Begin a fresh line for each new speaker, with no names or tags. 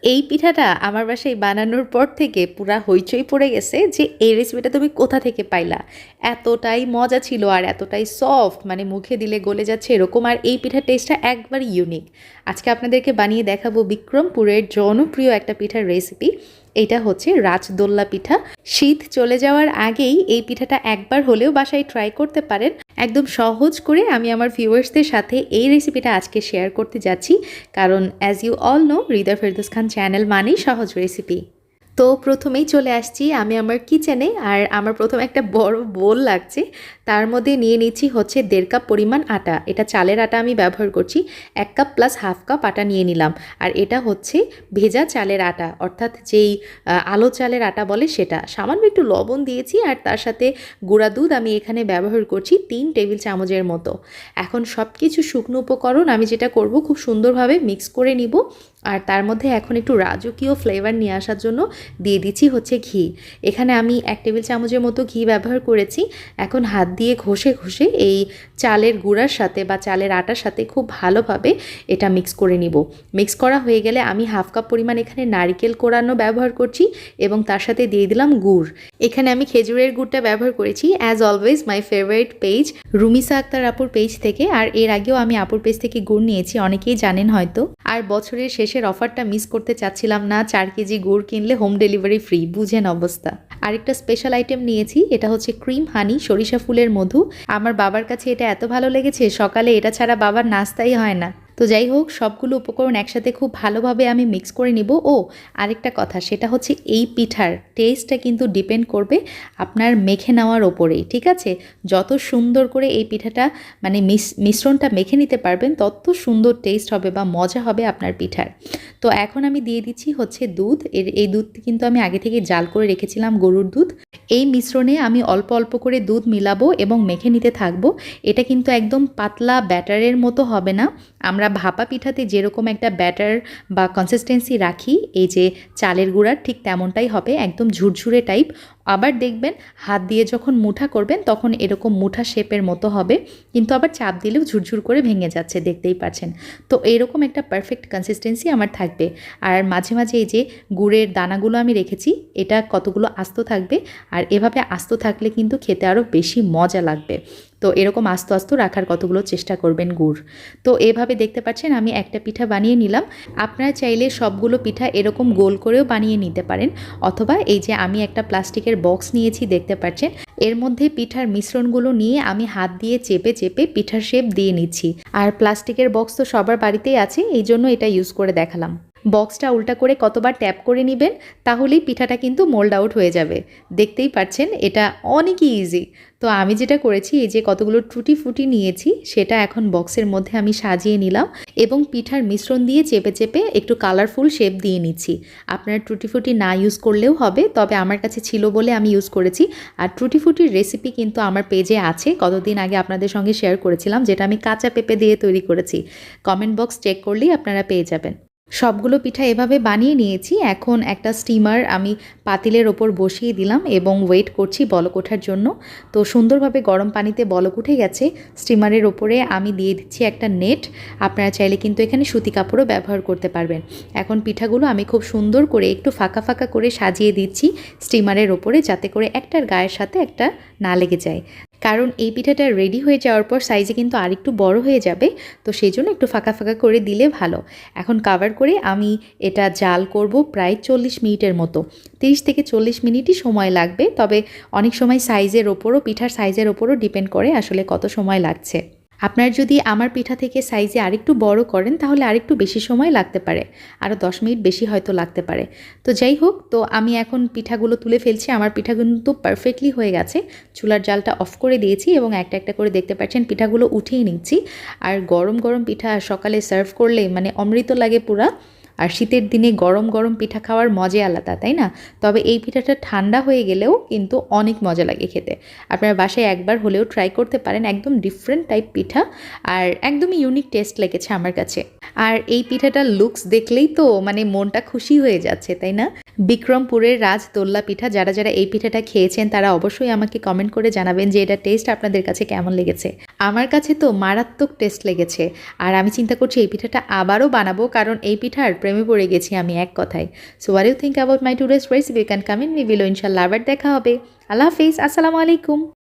এই পিঠাটা আমার বাসায় বানানোর পর থেকে পুরা হইচই পড়ে গেছে যে এই রেসিপিটা তুমি কোথা থেকে পাইলা। এতটাই মজা ছিল আর এতটাই সফট, মানে মুখে দিলে গলে যাচ্ছে এরকম। আর এই পিঠার টেস্টটা একবার ইউনিক। আজকে আপনাদেরকে বানিয়ে দেখাবো বিক্রমপুরের জনপ্রিয় একটা পিঠার রেসিপি। এটা হচ্ছে রাজদোল্লা পিঠা। শীত চলে যাওয়ার আগেই এই পিঠাটা একবার হলেও বাসায় ট্রাই করতে পারেন। একদম সহজ করে আমি আমার ভিউয়ার্সদের সাথে এই রেসিপিটা আজকে শেয়ার করতে যাচ্ছি, কারণ as you all know Hridoy Ferdous Khan channel মানেই সহজ রেসিপি। তো প্রথমেই চলে আসছি আমি আমার কিচেনে, আর আমার প্রথমে একটা বড় বোল লাগছে। তার মধ্যে নিয়ে নিচ্ছি হচ্ছে 1.5 কাপ পরিমাণ আটা। এটা চালের আটা আমি ব্যবহার করছি। 1 কাপ প্লাস হাফ কাপ আটা নিয়ে নিলাম। আর এটা হচ্ছে ভেজা চালের আটা, অর্থাৎ যেই আলো চালের আটা বলে সেটা। সামান্য একটু লবণ দিয়েছি, আর তার সাথে গুঁড়া দুধ আমি এখানে ব্যবহার করছি 3 টেবিল চামচের মতো। এখন সব কিছু শুকনো উপকরণ আমি যেটা করব, খুব সুন্দরভাবে মিক্স করে নিব। আর তার মধ্যে এখন একটু রাজকীয় ফ্লেভার নিয়ে আসার জন্য দিয়ে দিচ্ছি হচ্ছে ঘি। এখানে আমি 1 টেবিল চামচের মতো ঘি ব্যবহার করেছি। এখন হাত দিয়ে ঘষে ঘষে এই চালের গুঁড়ার সাথে বা চালের আটার সাথে খুব ভালোভাবে এটা মিক্স করে নিব। মিক্স করা হয়ে গেলে আমি হাফ কাপ পরিমাণ এখানে নারকেল কোড়ানো ব্যবহার করছি এবং তার সাথে দিয়ে দিলাম গুড়। এখানে আমি খেজুরের গুড়টা ব্যবহার করেছি as always my favourite page Rumisa Akter আপুর পেজ থেকে। আর এর আগেও আমি আপুর পেজ থেকে গুড় নিয়েছি, অনেকেই জানেন হয়তো। আর বছরের শেষের অফারটা মিস করতে চাচ্ছিলাম না, 4 কেজি গুড় কিনলে হোম ডেলিভারি ফ্রি, বুঝেন অবস্থা। আরেকটা স্পেশাল আইটেম নিয়েছি, এটা হচ্ছে ক্রিম হানি সরিষা ফুলের মধু। আমার বাবার কাছে এটা এত ভালো লেগেছে, সকালে এটা ছাড়া বাবার নাস্তাই হয় না। তো যাই হোক, সবগুলো উপকরণ একসাথে খুব ভালোভাবে আমি মিক্স করে নিব। ও আরেকটা কথা, সেটা হচ্ছে এই পিঠার টেস্টটা কিন্তু ডিপেন্ড করবে আপনার মেখে নেওয়ার ওপরেই, ঠিক আছে? যত সুন্দর করে এই পিঠাটা মানে মিশ্রণটা মেখে নিতে পারবেন, তত সুন্দর টেস্ট হবে বা মজা হবে আপনার পিঠার। তো এখন আমি দিয়ে দিচ্ছি হচ্ছে দুধ। এই দুধ কিন্তু আমি আগে থেকে জাল করে রেখেছিলাম, গরুর দুধ। এই মিশ্রণে আমি অল্প অল্প করে দুধ মিলাবো এবং মেখে নিতে থাকবো। এটা কিন্তু একদম পাতলা ব্যাটারের মতো হবে না। আমরা ভাপা পিঠাতে যেরকম একটা ব্যাটার বা কনসিস্টেন্সি রাখি এই যে চালের গুঁড়ার, ঠিক তেমনটাই হবে, একদম ঝুরঝুরে টাইপ। আবার দেখবেন হাত দিয়ে যখন মুঠা করবেন তখন এরকম মুঠা শেপের মতো হবে, কিন্তু আবার চাপ দিলেও ঝুরঝুর করে ভেঙে যাচ্ছে, দেখতেই পাচ্ছেন। তো এরকম একটা পারফেক্ট কনসিস্টেন্সি আমার থাকবে। আর মাঝে মাঝে এই যে গুড়ের দানাগুলো আমি রেখেছি, এটা কতগুলো আস্ত থাকবে। আর এভাবে আস্ত থাকলে কিন্তু খেতে আরও বেশি মজা লাগবে। তো এরকম আস্ত আস্ত রাখার কতগুলো চেষ্টা করবেন গুড়। তো এভাবে দেখতে পাচ্ছেন আমি একটা পিঠা বানিয়ে নিলাম। আপনারা চাইলে সবগুলো পিঠা এরকম গোল করেও বানিয়ে নিতে পারেন, অথবা এই যে আমি একটা প্লাস্টিকের বক্স নিয়েছি, দেখতে পাচ্ছেন। এর মধ্যে পিঠার মিশ্রণগুলো নিয়ে আমি হাত দিয়ে চেপে চেপে পিঠার শেপ দিয়ে নিচ্ছি। আর প্লাস্টিকের বক্স তো সবার বাড়িতেই আছে, এই জন্য এটা ইউজ করে দেখালাম। বক্সটা উল্টা করে কতবার ট্যাপ করে নেবেন, তাহলেই পিঠাটা কিন্তু মোল্ড আউট হয়ে যাবে। দেখতেই পাচ্ছেন এটা অনেকই ইজি। তো আমি যেটা করেছি, এই যে কতগুলো টুটি ফুটি নিয়েছি, সেটা এখন বক্সের মধ্যে আমি সাজিয়ে নিলাম এবং পিঠার মিশ্রণ দিয়ে চেপে চেপে একটু কালারফুল শেপ দিয়ে নিচ্ছি। আপনারা টুটি ফুটি না ইউজ করলেও হবে, তবে আমার কাছে ছিল বলে আমি ইউজ করেছি। আর টুটি ফুটির রেসিপি কিন্তু আমার পেজে আছে, কতদিন আগে আপনাদের সঙ্গে শেয়ার করেছিলাম, যেটা আমি কাঁচা পেঁপে দিয়ে তৈরি করেছি। কমেন্ট বক্স চেক করলেই আপনারা পেয়ে যাবেন। সবগুলো পিঠা এভাবে বানিয়ে নিয়েছি। এখন একটা স্টিমার আমি পাতিলের ওপর বসিয়ে দিলাম এবং ওয়েট করছি বলক ওঠার জন্য। তো সুন্দরভাবে গরম পানিতে বলক উঠে গেছে। স্টিমারের ওপরে আমি দিয়ে দিচ্ছি একটা নেট। আপনারা চাইলে কিন্তু এখানে সুতি কাপড়ও ব্যবহার করতে পারবেন। এখন পিঠাগুলো আমি খুব সুন্দর করে একটু ফাঁকা ফাঁকা করে সাজিয়ে দিচ্ছি স্টিমারের ওপরে, যাতে করে একটার গায়ের সাথে একটা না লেগে যায়। কারণ এই পিঠাটা রেডি হয়ে যাওয়ার পর সাইজে কিন্তু আরেকটু বড় হয়ে যাবে, তো সেই জন্য একটু ফাঁকা ফাঁকা করে দিলে ভালো। এখন কভার করে আমি এটা জাল করব প্রায় 40 মিনিটের মতো। 30 থেকে 40 মিনিটই সময় লাগবে, তবে অনেক সময় সাইজের ওপরও, পিঠার সাইজের ওপরও ডিপেন্ড করে আসলে কত সময় লাগছে। আপনার যদি আমার পিঠা থেকে সাইজে আরেকটু বড় করেন, তাহলে আরেকটু বেশি সময় লাগতে পারে, আরও 10 মিনিট বেশি হয়তো লাগতে পারে। তো যাই হোক, তো আমি এখন পিঠাগুলো তুলে ফেলছি। আমার পিঠাগুলো কিন্তু পারফেক্টলি হয়ে গেছে। চুলার জালটা অফ করে দিয়েছি এবং একটা একটা করে দেখতে পাচ্ছেন পিঠাগুলো উঠিয়ে নিচ্ছি। আর গরম গরম পিঠা সকালে সার্ভ করলে মানে অমৃত লাগে পুরা। আর শীতের দিনে গরম গরম পিঠা খাওয়ার মজাই আলাদা, তাই না? তবে এই পিঠাটা ঠান্ডা হয়ে গেলেও কিন্তু অনেক মজা লাগে খেতে। আপনার বাসায় একবার হলেও ট্রাই করতে পারেন। একদম ডিফারেন্ট টাইপ পিঠা, আর একদমই ইউনিক টেস্ট লেগেছে আমার কাছে। আর এই পিঠাটার লুকস দেখলেই তো মানে মনটা খুশি হয়ে যাচ্ছে, তাই না? বিক্রমপুরের রাজদোল্লা পিঠা, যারা যারা এই পিঠাটা খেয়েছেন তারা অবশ্যই আমাকে কমেন্ট করে জানাবেন যে এটা টেস্ট আপনাদের কাছে কেমন লেগেছে। আমার কাছে তো মারাত্মক টেস্ট লেগেছে। আর আমি চিন্তা করছি এই পিঠাটা আবারও বানাবো, কারণ এই পিঠার প্রেমে পড়ে গেছি আমি এক কথায়। So what you think about my today's recipe, can comment me below. ইনশাল্লাহ আবার দেখা হবে। আল্লাহ হাফিজ, আসসালামু আলাইকুম।